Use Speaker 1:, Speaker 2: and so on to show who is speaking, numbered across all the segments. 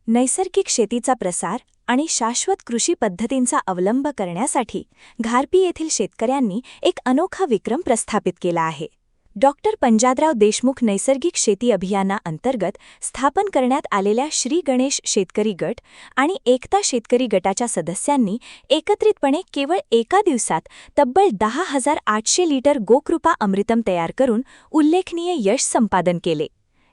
Speaker 1: नैसर्गिक शेतीचा प्रसार आणि शाश्वत कृषी पद्धतींचा अवलंब करण्यासाठी घारपी येथील शेतकऱ्यांनी एक अनोखा विक्रम प्रस्थापित केला आहे. डॉक्टर पंजाबराव देशमुख नैसर्गिक शेती अभियानाअंतर्गत स्थापन करण्यात आलेल्या श्री गणेश शेतकरी गट आणि एकता शेतकरी गटाच्या सदस्यांनी एकत्रितपणे केवळ एका दिवसात तब्बल 10,800 लिटर गोकृपा अमृतम तयार करून उल्लेखनीय यश संपादन केले.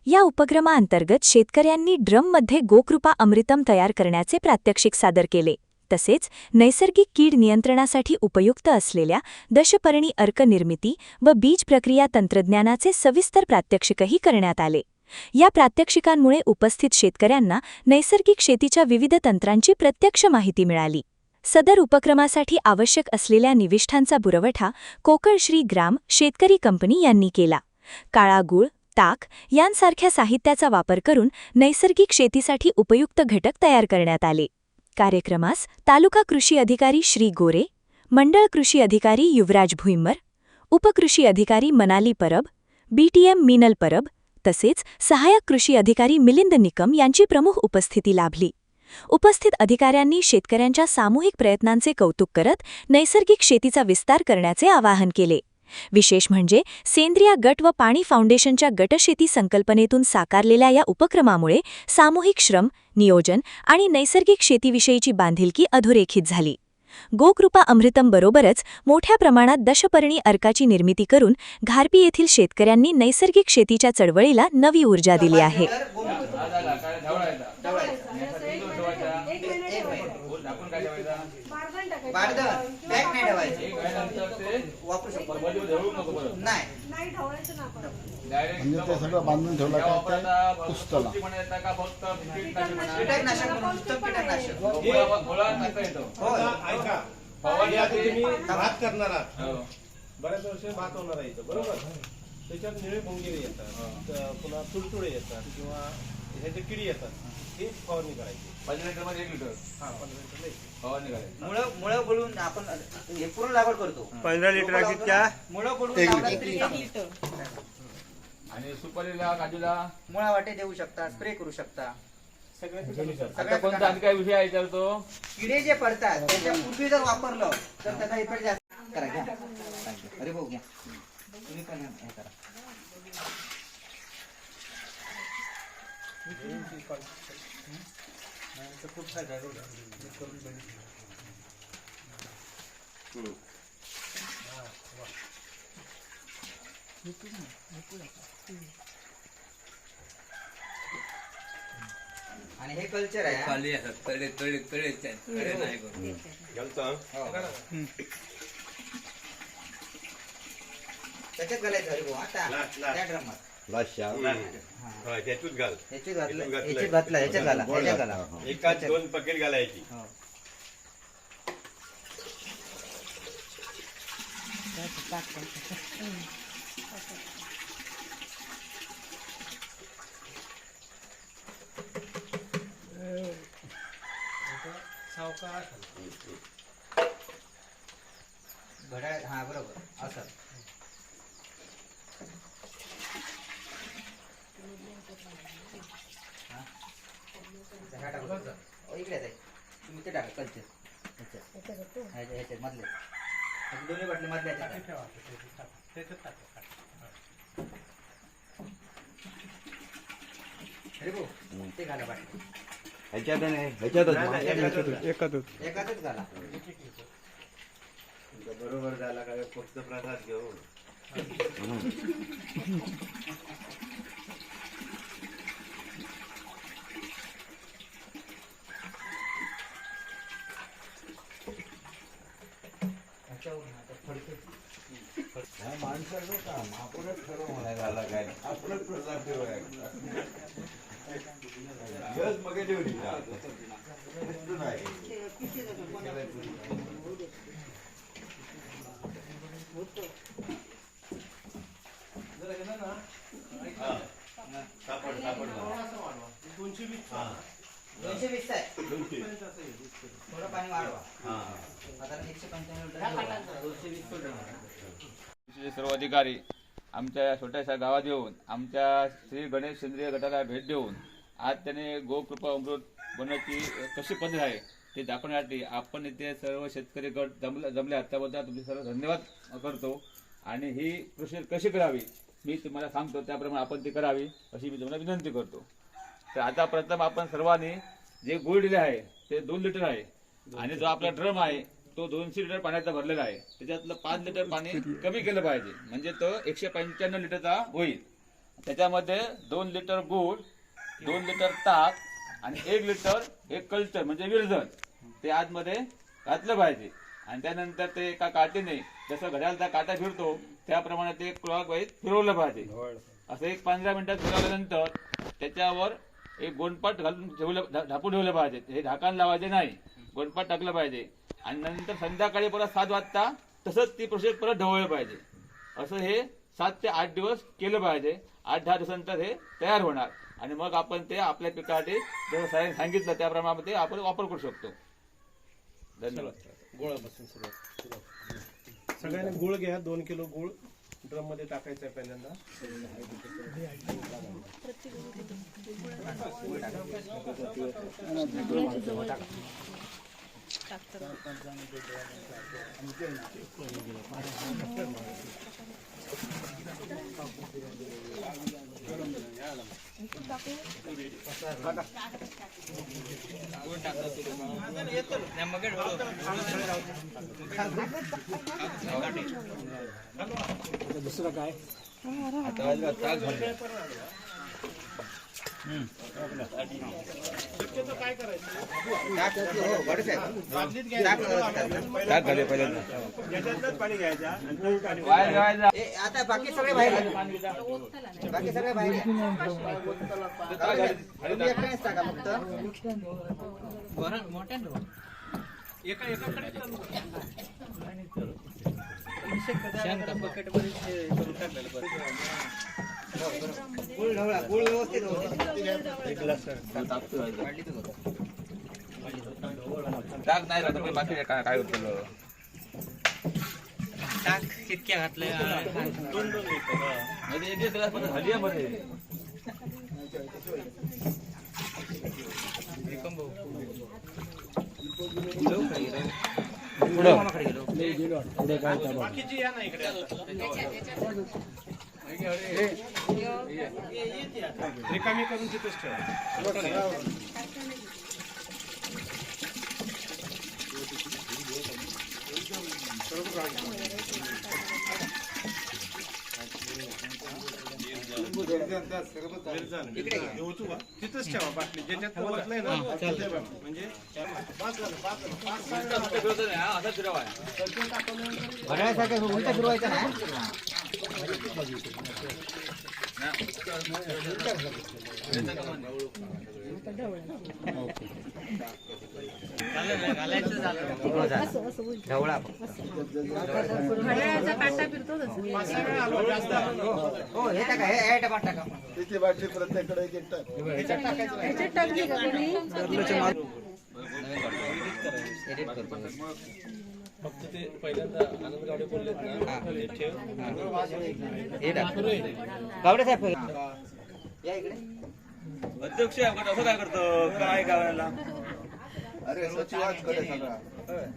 Speaker 1: या उपक्रमाअंतर्गत शेतकऱ्यांनी ड्रममध्ये गोकृपा अमृतम तयार करण्याचे प्रात्यक्षिक सादर केले. तसेच नैसर्गिक कीड नियंत्रणासाठी उपयुक्त असलेल्या दशपर्णी अर्क निर्मिती व बीज प्रक्रिया तंत्रज्ञानाचे सविस्तर प्रात्यक्षिकही करण्यात आले. या प्रात्यक्षिकांमुळे उपस्थित शेतकऱ्यांना नैसर्गिक शेतीच्या विविध तंत्रांची प्रत्यक्ष माहिती मिळाली. सदर उपक्रमासाठी आवश्यक असलेल्या निविष्ठांचा पुरवठा कोकण श्री ग्राम शेतकरी कंपनी यांनी केला. काळा गूळ, ताक यांसारख्या साहित्याचा वापर करून नैसर्गिक शेतीसाठी उपयुक्त घटक तयार करण्यात आले. कार्यक्रमास तालुका कृषी अधिकारी श्री गोरे, मंडळ कृषी अधिकारी युवराज भुईमर, उपकृषी अधिकारी मनाली परब, बीटीएम मीनल परब तसेच सहाय्यक कृषी अधिकारी मिलिंद निकम यांची प्रमुख उपस्थिती लाभली. उपस्थित अधिकाऱ्यांनी शेतकऱ्यांच्या सामूहिक प्रयत्नांचे कौतुक करत नैसर्गिक शेतीचा विस्तार करण्याचे आवाहन केले. विशेष म्हणजे सेंद्रिय गट व पाणी फाउंडेशनच्या गटशेती संकल्पनेतून साकारलेल्या या उपक्रमामुळे सामूहिक श्रम, नियोजन आणि नैसर्गिक शेतीविषयीची बांधिलकी अधोरेखित झाली. गोकृपा अमृतम बरोबरच मोठ्या प्रमाणात दशपर्णी अर्काची निर्मिती करून घारपी येथील शेतकऱ्यांनी नैसर्गिक शेतीच्या चळवळीला नवी ऊर्जा दिली आहे.
Speaker 2: बऱ्याच वर्ष भात होणार आहे बरोबर. त्याच्यात निळे भोंगेरे येतात, पुन्हा तुडतुडे येतात किंवा ह्याचे किडी येतात. हे फवारणी करायची
Speaker 3: 15 लिटर मध्ये 1 लिटर.
Speaker 2: हा 15 लिटर
Speaker 3: फवारणी करायची.
Speaker 4: मुळं बोलून आपण हे पूर्ण लागवड करतो.
Speaker 2: 15 लिटर किती
Speaker 4: मुळं बोलून
Speaker 2: 1 लिटर.
Speaker 3: आणि सुपारीला, काजूला
Speaker 4: मुळा वाटे देऊ शकता, स्प्रे करू शकता.
Speaker 3: आता कोणता आणखी काय विषय आहे तर तो
Speaker 4: किडे जे पडतात त्याच्या पूर्वी जर वापरलं तर त्याचा इफेक्ट जास्त करा. घ्या अरे भाऊ घ्या, तुम्ही पण हे करा.
Speaker 2: खूप फायदा आहे.
Speaker 4: आणि हे कल्चर आहे.
Speaker 3: खाली असतात तळे तळे तळे तळे नाही करू
Speaker 4: त्याच्यात घालायचं अरे भाऊ आता त्या ड्रमात
Speaker 2: त्यातून घाल.
Speaker 4: ह्याच्यात घातला ह्याच्यात घाला.
Speaker 2: एकाच 2 पकेट घालायची.
Speaker 4: घड्याळ हा बरोबर असं. इकडे आहे तुम्ही ते टाका कल्चर ह्याच्यात मधले दोन्ही बाटले मधल्या अरे भाऊ ते घाला बाटली एकातच घाला.
Speaker 2: बरोबर झाला काय फक्त प्रसाद घेऊ. माणसाचं काम आपणच खरं म्हणायला आला काय आपणच प्रसाद ठेवायला मग ठेवली सापड
Speaker 4: 220 आहे. थोडं पाणी वाढवा. साधारण 195
Speaker 3: सर्व अधिकारी आमच्या छोट्याशा गावात येऊन आमच्या श्री गणेश सेंद्रिय गटाला भेट देऊन आज त्याने गोकृपा अमृत बनवायची कशी पद्धत आहे ते दाखवण्यासाठी आपण इथे सर्व शेतकरी गट जमले आहेत. त्याबद्दल तुमचे सर्व धन्यवाद करतो. आणि ही कृषी कशी करावी मी तुम्हाला सांगतो, त्याप्रमाणे आपण ती करावी अशी मी तुम्हाला विनंती करतो. तर आता प्रथम आपण सर्वांनी जे गुळ दिले आहे ते 2 लिटर आहे आणि जो आपला ड्रम आहे तो 200 लिटर पाण्याचा भरलेला आहे. त्याच्यातलं 5 लिटर पाणी कमी केलं पाहिजे, म्हणजे तो 195 लिटरचा होईल. त्याच्यामध्ये 2 लिटर गूळ, 2 लिटर ताक आणि 1 लिटर एक कल्चर म्हणजे विरजण ते आतमध्ये घातलं पाहिजे. आणि त्यानंतर ते एका काठीने जसं घड्याळाचा काटा फिरतो त्याप्रमाणे ते क्लॉकवाईज फिरवलं पाहिजे. असं एक 15 मिनिटात फिरवल्यानंतर त्याच्यावर एक गोंडपाट घालून झाकून ठेवलं पाहिजे. हे झाकण लावायचे नाही, गोंडपाट टाकलं पाहिजे. आणि नंतर संध्याकाळी परत 7 वाजता तसंच ती प्रोसेस परत ढवळलं पाहिजे. असं हे 7 ते 8 दिवस केलं पाहिजे. 8-10 दिवसानंतर हे तयार होणार आणि मग आपण ते आपल्या पिकासाठी जसं सांगितलं त्याप्रमाणे ते आपण वापर करू शकतो. धन्यवाद.
Speaker 2: गुळापासून सुरुवात. सगळ्यांनी गुळ घ्या. 2 किलो गुळ ड्रम मध्ये टाकायचा आहे पहिल्यांदा.
Speaker 5: दुसरं काय
Speaker 2: शक्यतो काय करायचं,
Speaker 4: बाटलीत
Speaker 2: याच्यातलंच पाणी घ्यायचं आणि तो पाणी
Speaker 4: आता बाकी सगळे बाहेर आहे. बाकी सगळे बाहेर आहे. तुम्ही एकट्यानेच टाका फक्त. गुळ ढवळा, गुळ व्यवस्थित
Speaker 3: टाक नाही राहत बाकी काय होतं
Speaker 5: टाक कितक्या घातलंय
Speaker 2: 2 लिटर.
Speaker 3: मध्ये एक ग्लास मध्ये हलियामध्ये
Speaker 2: बाकीची या ना इकडे आता. रिकामी करून तिथेच ठेवा. तिथंच ठेवा बाटली ज्याच्यात ओतलंय ना तिथे बघा. म्हणजे पाच झालं.
Speaker 3: असं फिरवा
Speaker 4: घड्याळासारखं उलटा फिरवायचं ना.
Speaker 5: घालायचं झालं
Speaker 4: ढवळा.
Speaker 6: घड्याळाचा काटा फिरतो तसं.
Speaker 4: हो हे टाका, हे डबा टाका.
Speaker 6: ह्याच्यात टाकली का कोणी?
Speaker 4: एडिट करतो.
Speaker 2: फक्त ते पहिल्यांदा आनंद गावडे बोललेत ना हे ठेव.
Speaker 4: हे टाक. गावडे साहेब या इकडे.
Speaker 3: अध्यक्ष असं काय करतो काय गावाला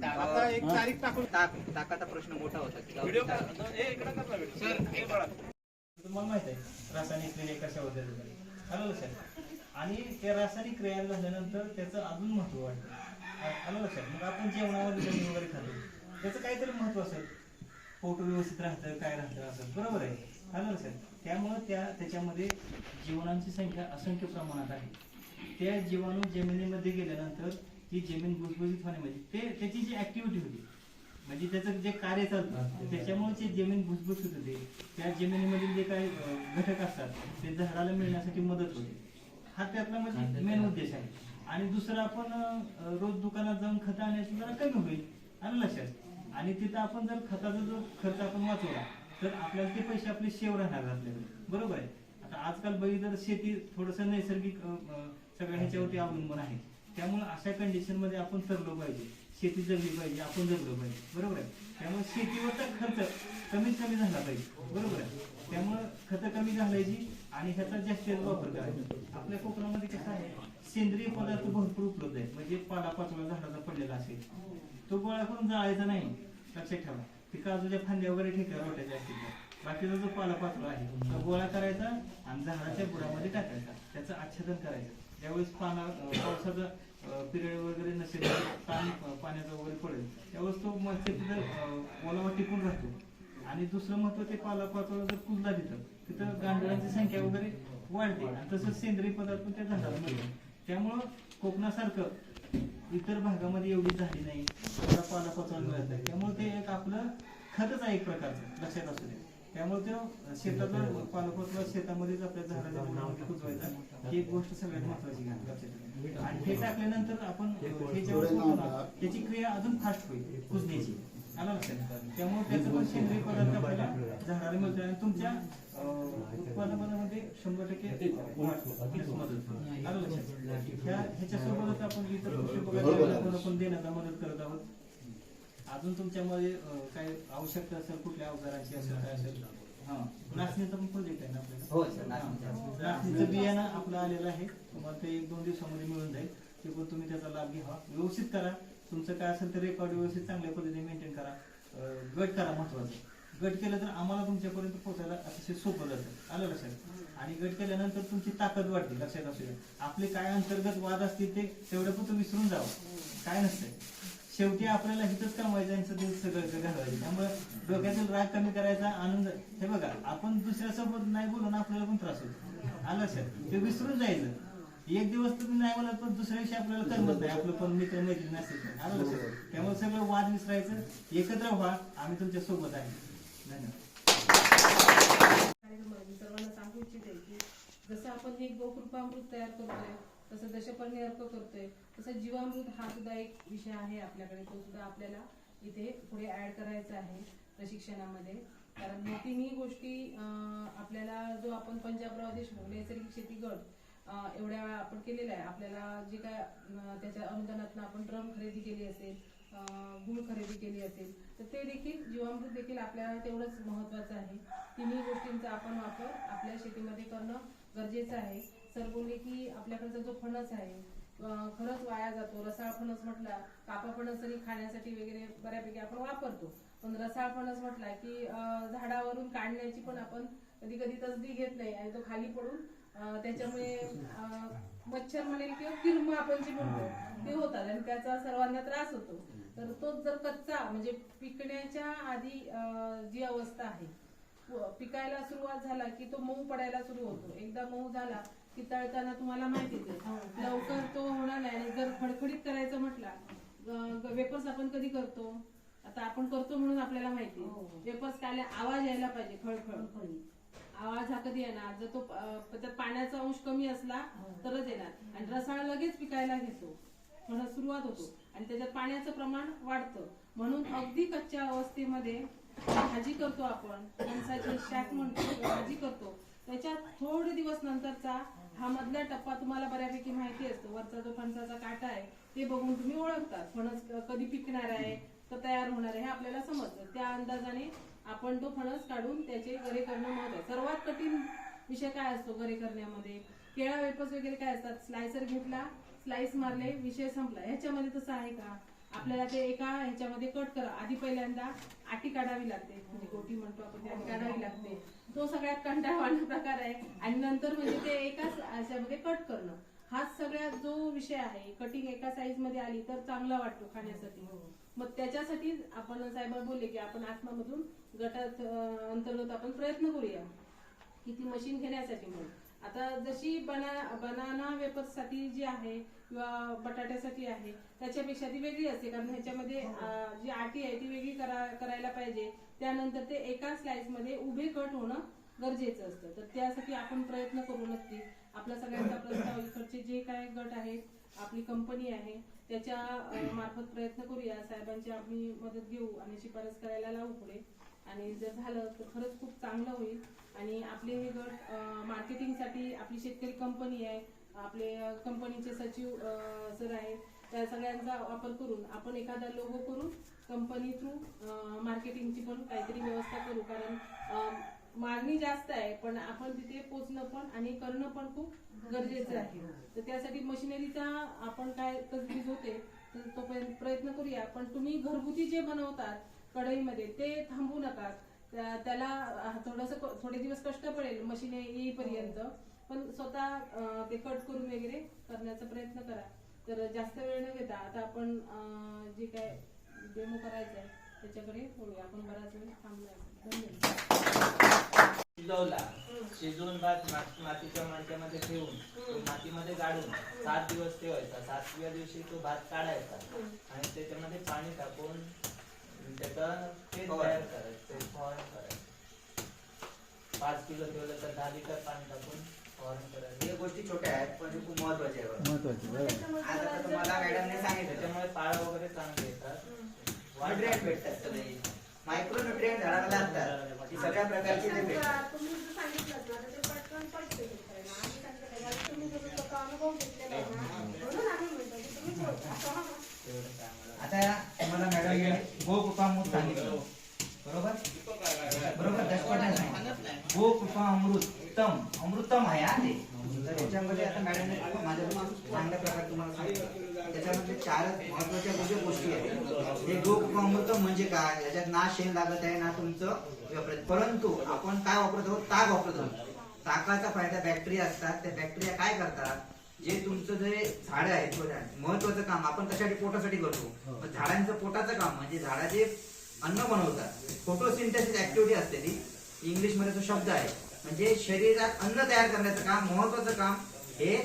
Speaker 2: आता एक तारीख टाकून
Speaker 4: ताकाचा प्रश्न मोठा होता.
Speaker 2: व्हिडिओ इकडे कर ना व्हिडिओ. सर हे बघा.
Speaker 7: तुम्हाला माहित आहे रासायनिक क्रिया कशा होतात आलं लक्षात. आणि त्या रासायनिक क्रिया झाल्यानंतर त्याचं अजून महत्व वाटतं आलं लक्षात. मग आपण जेवणामध्ये जमीन वगैरे खातो त्याचं काहीतरी महत्व असेल, पोट व्यवस्थित राहतं काय राहतं असं बरोबर आहे आलं लक्षात. त्यामुळं त्याच्यामध्ये जीवाणूंची संख्या असंख्य प्रमाणात आहे. त्या जीवाणू जमिनीमध्ये गेल्यानंतर ती जमीन भुसभुशीत होण्यामध्ये त्याची जी ऍक्टिव्हिटी होती म्हणजे त्याचं जे कार्य चालतं त्याच्यामुळे जे जमीन भुसभुशीत होते. त्या जमिनीमधील जे काही घटक असतात ते झाडाला मिळण्यासाठी मदत होते. हा त्यातला म्हणजे मेन उद्देश आहे. आणि दुसरं आपण रोज दुकानात जाऊन खतं आणायचं जरा कमी होईल आलं लक्षात. आणि तिथं आपण जर खताचा जो खर्च आपण वाचवला तर आपल्याला ते पैसे आपले सेव राहणार आपल्याकडे बरोबर आहे. आता आजकाल बघितलं तर शेती थोडंसं नैसर्गिक सगळ्या ह्याच्यावरती अवलंबून आहे. त्यामुळे अशा कंडिशन मध्ये आपण तरलो पाहिजे, शेती जगली पाहिजे, आपण जगलो पाहिजे बरोबर आहे. त्यामुळे शेतीवरचा खर्च कमीत कमी झाला पाहिजे बरोबर आहे. त्यामुळे खतं कमी घालायची आणि ह्याचा जास्तीत वापर करायचा. आपल्या कोकणामध्ये कसं आहे सेंद्रिय पदार्थ भरपूर उपलब्ध आहेत. म्हणजे पालापाचोळा झाडाचा पडलेला असेल तो गोळा करून जाळायचा नाही, लक्षात ठेवा. ते काजूच्या फांद्या वगैरे ठेक्या रोट्याच्या असतील बाकीचा जो पालापाचोळा आहे तो गोळा करायचा आणि झाडाच्या बुडामध्ये टाकायचा, त्याचं आच्छादन करायचं. ज्यावेळेस पावसाचा पिरियड वगैरे नसेल, पाण्याचा वगैरे पडेल त्यावेळेस तो मग तिथं ओलावा टिकून राहतो. आणि दुसरं महत्व ते पालापाचोळा जर कुजला तिथं गांडळांची संख्या वगैरे वाढते आणि तसंच सेंद्रिय पदार्थ पण त्या झाडाला मिळतो. त्यामुळं कोकणासारखं इतर भागामध्ये एवढी झाली नाही, एवढा पालापाचोळा मिळत नाही. त्यामुळे ते एक आपलं खतच आहे एक प्रकारचं, लक्षात असू दे. त्यामुळे तो शेतातला पालापाचोळा शेतामध्येच आपल्या झाडाच्या बुडामध्ये कुजवायचा, ही एक गोष्ट सगळ्यात महत्वाची घ्या लक्षात ठेवा. आणि हे टाकल्यानंतर आपण हे जेव्हा सोडतो ना त्याची क्रिया अजून फास्ट होईल कुजण्याची, आलं लक्षात. त्यामुळे त्याचं पण सेंद्रिय पदार्थ आपल्याला झाडाला मिळतो आणि तुमच्या उत्पादनामध्ये 100% मदत होईल, आलं लक्षात. ह्याच्यासोबतच आपण इतर कृषी उपकरणांना पण देण्याचा मदत करत आहोत. अजून तुमच्यामध्ये काही आवश्यकता असेल कुठल्या अवजारांची असेल काय असेल, हा नाचणीचा पण प्रोजेक्ट आहे ना
Speaker 4: हो
Speaker 7: आपल्याला.
Speaker 4: सर, नाचणीचं.
Speaker 7: नाचणीचं बियाणं आपलं आलेलं आहे, तुम्हाला ते 1-2 दिवसामध्ये मिळून जाईल. ते पण तुम्ही त्याचा लाभ घ्यावा, व्यवस्थित करा. तुमचं काय असेल तर रेकॉर्ड व्यवस्थित चांगल्या पद्धतीने मेंटेन करा. गट करा, महत्वाचं गट केलं तर आम्हाला तुमच्यापर्यंत पोहोचायला अतिशय सोपं जातं, आलं लक्षात. आणि गट केल्यानंतर तुमची ताकद वाढते, लक्षात असू द्या. आपले काय अंतर्गत वाद असतील ते तेवढं पण तुम्ही विसरून जावं, काय नसतंय. शेवटी आपल्याला हिथंच कमवायचं यांचं ते सगळं घालवायचं. त्यामुळे डोक्यातील राग कमी करायचा, आनंद. हे बघा, आपण दुसऱ्यासोबत नाही बोलून आपल्याला पण त्रास होतो, आलं लक्षात. ते विसरून जायचं. एक दिवस तुम्ही नाही बोलत पण दुसऱ्या दिवशी आपल्याला करमत नाही, आपलं पण मित्र मैत्रीण असेल, आलं लक्षात. त्यामुळे सगळं वाद विसरायचं, एकत्र व्हा, आम्ही तुमच्या सोबत आहे. धन्यवाद.
Speaker 6: सर्वांना सांगू इच्छिते की जसं आपण हे गोकृपामृत तयार करतोय, तसं दशपर्णी अर्क करतोय, तसं जीवामृत हा सुद्धा एक विषय आहे आपल्याकडे. तो सुद्धा आपल्याला इथे पुढे ऍड करायचा आहे प्रशिक्षणामध्ये. कारण या तिन्ही गोष्टी आपल्याला जो आपण पंजाबराव देशमुख नैसर्गिक शेती गट एवढ्या वेळा आपण केलेला आहे. आपल्याला जे काय त्याच्या अनुदानातून आपण ड्रम खरेदी केली असेल, गुळ खरेदी केली असेल, तर ते देखील जीवामृत देखील आपल्याला तेवढंच महत्वाचं आहे. तिन्ही गोष्टींचा आपण वापर आपल्या शेतीमध्ये करणं गरजेचं आहे. सर बोलले की आपल्याकडचा जो फणस आहे खरंच वाया जातो. रसाळ फणस म्हटला, कापा फणस आणि खाण्यासाठी वगैरे बऱ्यापैकी आपण वापरतो, पण रसाळ फणस म्हटला की झाडावरून काढण्याची पण आपण कधी कधी तसदी घेत नाही आणि तो खाली पडून त्याच्यामुळे मच्छर म्हणेल किंवा किरम आपण जे म्हणतो ते होतात आणि त्याचा सर्वांना त्रास होतो. तर तो जर कच्चा म्हणजे पिकण्याच्या आधी जी अवस्था आहे, पिकायला सुरुवात झाला की तो मऊ पडायला सुरू होतो. एकदा मऊ झाला की तळताना तुम्हाला माहितीच आहे लवकर तो होणार नाही. आणि जर खडखडीत करायचं म्हटला, वेपर्स आपण कधी करतो, आता आपण करतो म्हणून आपल्याला माहिती वेपर्स काय आवाज यायला पाहिजे, खळखळ आवाज हा कधी येणार जर तो त्यात पाण्याचा अंश कमी असला तरच येणार. आणि रसाळ लगेच पिकायला घेतो, म्हणून सुरुवात होतो आणि त्याच्यात पाण्याचं प्रमाण वाढतं. म्हणून अगदी कच्च्या अवस्थेमध्ये भाजी करतो आपण, फणसाची शाक म्हणतो, भाजी करतो, त्याच्यात थोडे दिवस नंतरचा हा मधला टप्पा तुम्हाला बऱ्यापैकी माहिती असतो. वरचा जो फणसाचा काटा आहे ते बघून तुम्ही ओळखतात फणस कधी पिकणार आहे, तर तयार होणार आहे हे आपल्याला समजतं. त्या अंदाजाने आपण तो फणस काढून त्याचे गरे करणं महत्त्वाचं. सर्वात कठीण विषय काय असतो गरे करण्यामध्ये, केळा वेपर्स वगैरे काय असतात, स्लायसर घेतला, स्लाइस मारले, विषय संपला. ह्याच्यामध्ये तसं आहे का? आपल्याला ते एका ह्याच्यामध्ये कट करा. आधी पहिल्यांदा आटी काढावी लागते, म्हणजे गोटी म्हणतो आपण, ती आटी काढावी लागते. तो सगळ्यात कंटाळवाणा प्रकार आहे. आणि नंतर म्हणजे ते एकाच ह्याच्यामध्ये कट करणं, हाच सगळ्यात जो विषय आहे. कटिंग एका साईज मध्ये आली तर चांगला वाटतो खाण्यासाठी. मग त्याच्यासाठी आपण साहेब बोलले की आपण आत्मामधून गटात अंतर्गत आपण प्रयत्न करूया की ती मशीन घेण्यासाठी. म्हणून आता जशी बनाना वेपर्स साठी जी आहे किंवा बटाट्यासाठी आहे त्याच्यापेक्षा ती वेगळी असते, कारण ह्याच्यामध्ये जी आटी आहे ती वेगळी करायला पाहिजे. त्यानंतर ते एका स्लाइस मध्ये उभे कट होणं गरजेचं असतं. तर त्यासाठी आपण प्रयत्न करू नक्की. आपला सगळ्यांचा प्रस्ताव इकडचे जे काय गट आहेत, आपली कंपनी आहे त्याच्या मार्फत प्रयत्न करूया. साहेबांची आम्ही मदत घेऊ आणि शिफारस करायला लावू पुढे. आणि जर झालं तर खरंच खूप चांगलं होईल. आणि आपले हे गट मार्केटिंगसाठी आपली शेतकरी कंपनी आहे, आपले कंपनीचे सचिव सर आहेत, त्या सगळ्यांचा वापर करून आपण एखादा लोगो करून कंपनी थ्रू मार्केटिंगची पण काहीतरी व्यवस्था करू. कारण मागणी जास्त आहे, पण आपण तिथे पोचणं पण आणि करणं पण खूप गरजेचं आहे. तर त्यासाठी मशिनरीचा आपण काय तजवीज होते तर तो प्रयत्न करूया. पण तुम्ही घरगुती जे बनवतात कढईमध्ये ते थांबू नका. त्याला थोडे दिवस कष्ट पडेल मशीन येईपर्यंत, पण स्वतः ते कट करून वगैरे करण्याचा प्रयत्न करा. तर जास्त वेळ न घेता आता आपण जे काय डेमो करायचं आहे त्याच्याकडे बोलूया. आपण बराच वेळ थांबूया. धन्यवाद.
Speaker 4: शिजवून भात मातीच्या मडक्यामध्ये ठेवून तो मातीमध्ये गाडून 7 दिवस ठेवायचा. 7व्या दिवशी तो भात काढायचा आणि त्याच्यामध्ये पाणी टाकून त्याचा तेल तयार करायचं, ते फवारणी करायचं. 5 किलो ठेवलं तर 10 लिटर पाणी टाकून फवारणी करायचं. या गोष्टी छोट्या आहेत पण हे खूप महत्वाच्या आहेत. आता तुम्हाला मॅडमने सांगितलं त्याच्यामुळे पाळं वगैरे चांगले येतात, न्यूट्रिएंट भेटतात, सगळे मायक्रो न्यूट्रिएंट झाडाला लागतात. ही सगळ्या प्रकारची ते भेटतात.
Speaker 6: तुम्ही जसं सांगितलं ना ते पटकन पडते शेतकऱ्यांना. आम्ही सांगितलं त्याला तुम्ही जसं स्वतः अनुभव घेतलेला आहे ना, म्हणून आम्ही म्हणतो की तुम्ही बोलता.
Speaker 4: आता तुम्हाला मॅडम गोकृपामृत सांगितलं, बरोबर बरोबर. दशपटाने सांगितलं गोकृपामृतम, अमृतम आहे हा ते. तर याच्यामध्ये आता मॅडमने माझ्या चांगल्या प्रकारे तुम्हाला सांगितलं. त्याच्यामध्ये 4 महत्वाच्या गोष्टी आहेत. हे गोकृपामृतम म्हणजे काय, याच्यात ना शेण लागत आहे ना तुमचं, परंतु आपण काय वापरत आहोत, ताक वापरत आहोत. ताकाचा फायदा बॅक्टेरिया असतात. त्या बॅक्टेरिया काय करतात, जे तुमचं जे झाड आहे महत्वाचं काम आपण कशासाठी, पोटासाठी करतो. झाडांचं पोटाचं काम म्हणजे झाडाचे अन्न बनवतात. फोटोसिंथेसिस ऍक्टिव्हिटी असते ती, इंग्लिश मध्ये तो शब्द आहे. म्हणजे शरीरात अन्न तयार करण्याचं काम, महत्वाचं काम हे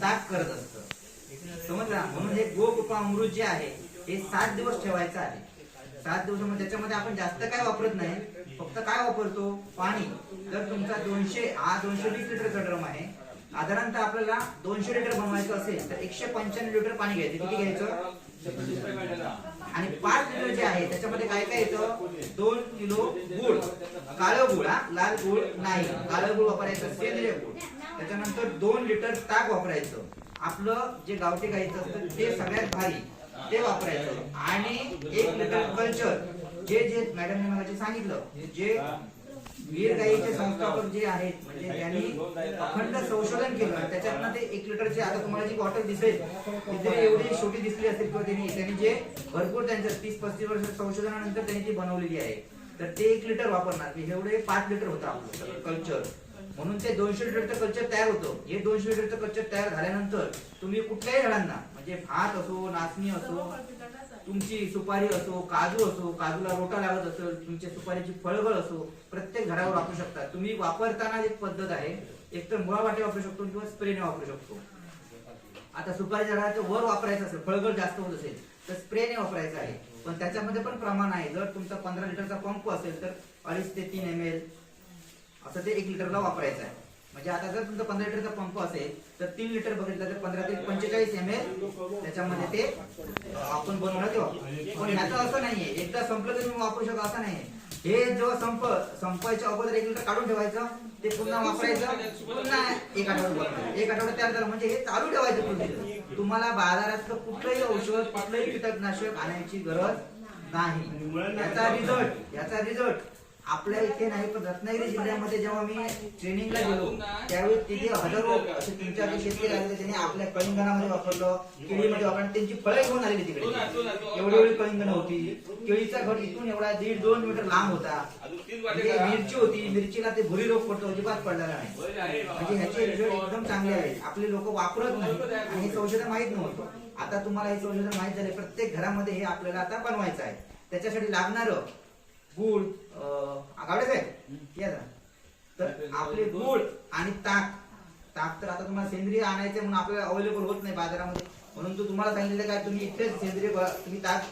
Speaker 4: ताक करत असतं. समजलं. म्हणून हे गोकृपामृत जे आहे हे 7 दिवस ठेवायचं आहे. 7 दिवसामध्ये त्याच्यामध्ये आपण जास्त काय वापरत नाही, फक्त काय वापरतो, पाणी. जर तुमचा 220 लिटरचा ड्रम आहे, साधारणतः आपल्याला 200 लिटर बनवायचं असेल तर 195 लिटर पाणी घ्यायचं. किती घ्यायचं, आणि 5 लिटर जे आहे त्याच्यामध्ये काय काय येतं, 2 किलो गुळ, काळं गुळ, लाल गुळ नाही, काळं गुळ वापरायचं, सेंद्रिय गुळ. त्याच्यानंतर 2 लिटर ताक वापरायचं. आपलं जे गावठी गाईचं असतं ते सगळ्यात भारी ते वापरायचं. आणि 1 लिटर कल्चर, जे जे मॅडमने मला सांगितलं, जे वीर गाईचे संस्थापक जे आहेत म्हणजे त्यांनी अखंड संशोधन केलं, त्याच्यातनं ते 1 लिटरचे, आता तुम्हाला जी बॉटल दिसेल ती जरी एवढी छोटी दिसली असेल किंवा त्यांनी जे भरपूर त्यांच्या 30-35 वर्ष संशोधनानंतर त्यांनी ती बनवलेली आहे, तर ते 1 लिटर वापरणार. एवढे 5 लिटर होतं आपलं कल्चर. म्हणून ते 200 लिटरचं कल्चर तयार होतं. हे 200 लिटरचं कल्चर तयार झाल्यानंतर तुम्ही कुठल्याही झाडांना म्हणजे भात असो, नाचणी असो, तुमची सुपारी असो, काजू असो, काजूला रोटा लागत असेल, तुमच्या सुपारीची फळगळ असो, प्रत्येक झाडावर वापरू शकता. तुम्ही वापरताना एक पद्धत आहे, एक तर मुळा वाटे वापरू शकतो किंवा स्प्रेने वापरू शकतो. आता सुपारी झाडाचं वर वापरायचं असेल, फळगळ जास्त होत असेल तर स्प्रेने वापरायचं आहे. पण त्याच्यामध्ये पण प्रमाण आहे. जर तुमचा 15 लिटरचा पंप असेल तर 2.5 ते 3 ml असं ते 1 लिटरला वापरायचं आहे. म्हणजे आता जर तुमचा 15 लिटरचा पंप असेल तर 3 लिटर बघितलं तर 15 ते 45 ml त्याच्यामध्ये ते आपण बनवलं तेव्हा. पण ह्याचं असं नाहीये एकदा संपलं तर तुम्ही वापरू शकता असं नाहीये. हे जेव्हा संपायच्या अगोदर 1 लिटर काढून ठेवायचं, ते पुन्हा वापरायचं, पुन्हा 1 आठवडा 1 आठवडा तयार झालं म्हणजे हे चालू ठेवायचं प्रोसिजर. तुम्हाला बाजारात कुठलंही औषध, कुठलंही कीटकनाशक आणायची गरज नाही. याचा रिझल्ट आपल्या इथे नाही, पण रत्नागिरी जिल्ह्यामध्ये जेव्हा मी ट्रेनिंगला गेलो त्यावेळी तिथे हजारो असे तुमच्या शेतकरी आले, त्यांनी आपल्या कलिंगणामध्ये वापरलं, केळीमध्ये वापरलं, त्यांची फळं घेऊन आलेली तिकडे. एवढी कलिंगण होती. केळीचा घट इथून एवढा 1.5-2 मीटर लांब होता. म्हणजे मिरची होती, मिरचीला ते भुरी रोग पडतो, अजिबात पडलेला नाही. म्हणजे ह्याचे रिझल्ट एकदम चांगले आहेत. आपले लोक वापरत नाही आणि हे संशोधन माहित नव्हतं. आता तुम्हाला हे संशोधन माहित झाले. प्रत्येक घरामध्ये हे आपल्याला आता बनवायचं आहे. त्याच्यासाठी लागणारं गुळ, गावडे साहेब, तर आपले गुळ आणि ताक तर आता तुम्हाला सेंद्रिय आणायचे म्हणून आपल्याला अवेलेबल होत नाही बाजारामध्ये, म्हणून तुम्हाला सांगितलं काय, तुम्ही इथेच सेंद्रिय तुम्ही ताक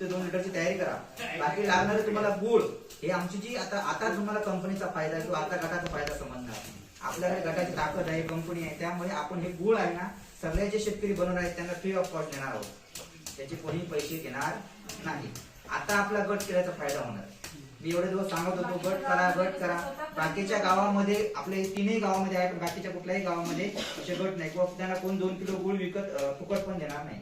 Speaker 4: 2 लिटरची तयारी करा. बाकी लागणारे तुम्हाला गुळ हे आमची जी आता तुम्हाला कंपनीचा फायदा किंवा आता गटाचा फायदा समजणार. आपल्याकडे गटाची ताकद आहे, कंपनी आहे, त्यामुळे आपण हे गुळ आहे ना सगळे जे शेतकरी बनवणार आहेत त्यांना फ्री ऑफ कॉस्ट देणार आहोत. त्याचे कोणी पैसे घेणार नाही. आता आपला गट केल्याचा फायदा होणार. मी एवढे दिवस सांगत होतो गट करा. बाकीच्या गावामध्ये, आपल्या 3ही गावामध्ये आहे, पण बाकीच्या कुठल्याही गावामध्ये असे गट नाही किंवा त्यांना कोण 2 किलो गुळ विकत फुकट पण देणार नाही.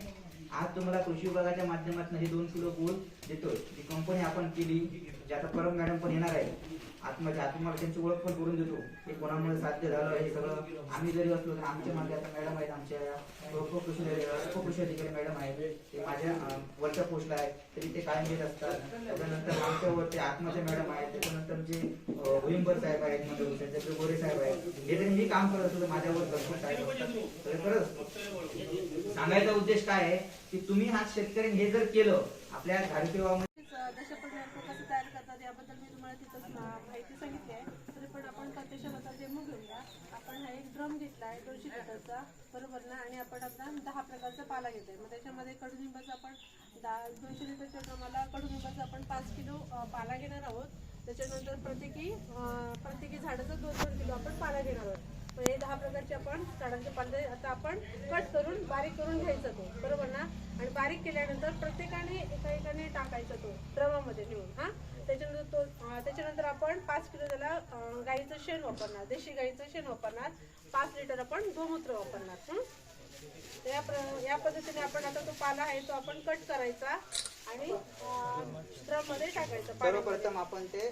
Speaker 4: आज तुम्हाला कृषी विभागाच्या माध्यमातून हे 2 किलो गुळ देतोय. ही कंपनी आपण केली, जे आता परम मॅडम पण येणार आहे आतमध्ये, तुम्हाला त्यांची ओळख पण करून देतो हे कोणामुळे साध्य झालं हे सगळं. आम्ही जरी असलो तर आमच्या मागे आता मॅडम आहेत, आमच्या उपकृषी अधिकारी मॅडम आहेत, ते माझ्या वरच्या पोस्टला आहेत, तरी ते कायम येत असतात. त्याच्यानंतर आमच्यावरती आत्माचे मॅडम आहेत, त्याच्यानंतर जे भुईंबर साहेब आहेत, त्यांच्याकडे गोरे साहेब आहेत, हे जरी मी काम करत असतो तर माझ्यावर भरपूर साहेब असतात. तर करत असतो. सांगायचा उद्देश काय आहे की तुम्ही हा शेतकरी हे जर केलं आपल्या घाडीपिवामध्ये
Speaker 6: दशपर्णी कसं तयार करतात याबद्दल मी तुम्हाला तिथंच माहिती सांगितली आहे. तरी पण आपण प्रत्यक्षाबद्दल डेमो घेऊया. आपण हा एक ड्रम घेतला आहे 200 लिटरचा, बरोबर ना, आणि आपण आपला 10 प्रकारचा पाला घेतोय. मग त्याच्यामध्ये कडुनिंबाचा आपण 200 लिटरच्या ड्रमाला कडुनिंबाचा आपण 5 किलो पाला घेणार आहोत. त्याच्यानंतर प्रत्येकी झाडाचा 2-2 किलो आपण पाला घेणार आहोत. म्हणजे 10 प्रकारचे आपण झाडांचे पाले आता आपण कट करून बारीक करून घ्यायचा तो, बरोबर ना, आणि बारीक केल्यानंतर प्रत्येकाने एकाने टाकायचा तो ड्रमामध्ये नेऊन. हा, त्याच्यानंतर आपण 5 किलो त्याला गाईचं शेण वापरणार, देशी गाईचं शेण वापरणार. 5 लिटर आपण गोमूत्र वापरणार. या पद्धतीने आपण आता तो पाला आहे तो आपण कट करायचा आणि ड्रम मध्ये टाकायचा.
Speaker 4: सर्वप्रथम आपण ते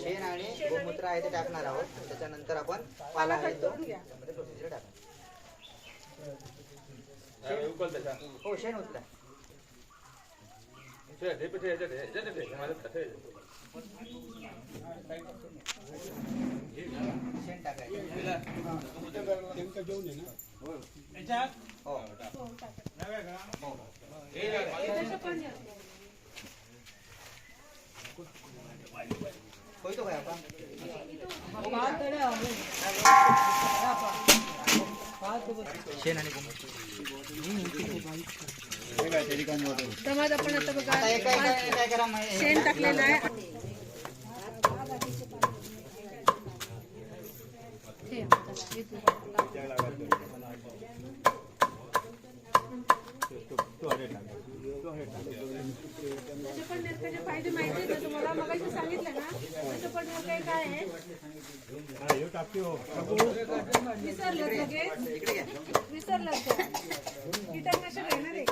Speaker 4: शेण आणि गोमूत्र आहे ते टाकणार आहोत. त्याच्यानंतर आपण पाला आहे तो त्यामध्ये प्रोसिजर टाकणार. हो, शेण उचला. शेण टाकायचं. हो. होय तो काय आपण शेण आणि गोमूत्र
Speaker 6: ड्रमात आपण आता बघा
Speaker 4: आता काय करा माहिती
Speaker 6: शेण टाकलेलं आहे. दशपर्णी फायदे माहिती आहे तुम्हाला, मगाशी सांगितलं ना. दशपर्णी काय आहे विसरलं लगेच, विसरलं कीटकनाशक आहे ना रे.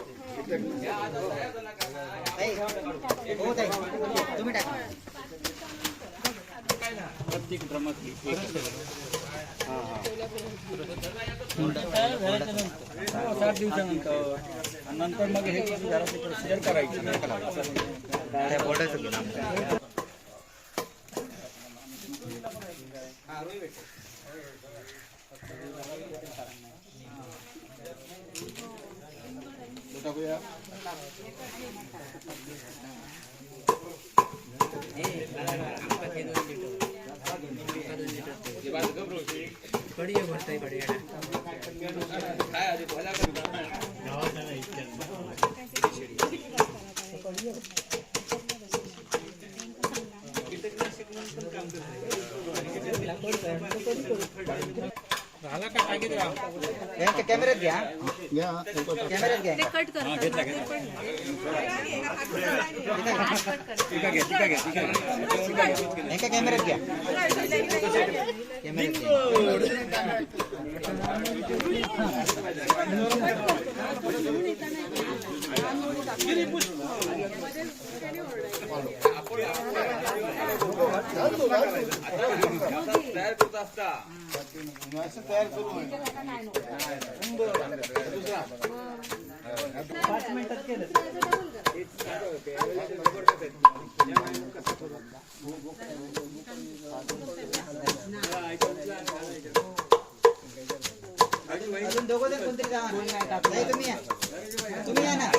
Speaker 4: हो ताई, तुम्ही टाका.
Speaker 3: प्रत्येक ड्रमातली
Speaker 5: 7 दिवसानंतर नंतर मग हे जराशी प्रोसिजर करायची.
Speaker 7: कढी भरताय कढी
Speaker 4: कॅमेऱ्यात घ्या, कॅमेऱ्यात घ्या.
Speaker 6: कट करा.
Speaker 4: एका कॅमेऱ्यात घ्या, कॅमेऱ्यात
Speaker 3: तयार करत असता
Speaker 2: तयार करू.
Speaker 7: 5 मिनिटात केलं.
Speaker 4: अजून दोघं जण कोणतरी जा. नाही, तुम्ही या, तुम्ही या ना.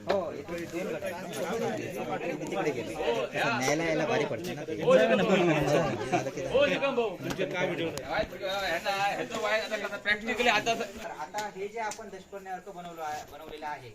Speaker 4: हो, तिकडे गेले. न्यायला यायला भारी पडते ना.
Speaker 3: प्रॅक्टिकली आता
Speaker 4: हे जे आपण दशपर्णी अर्क बनवलेला आहे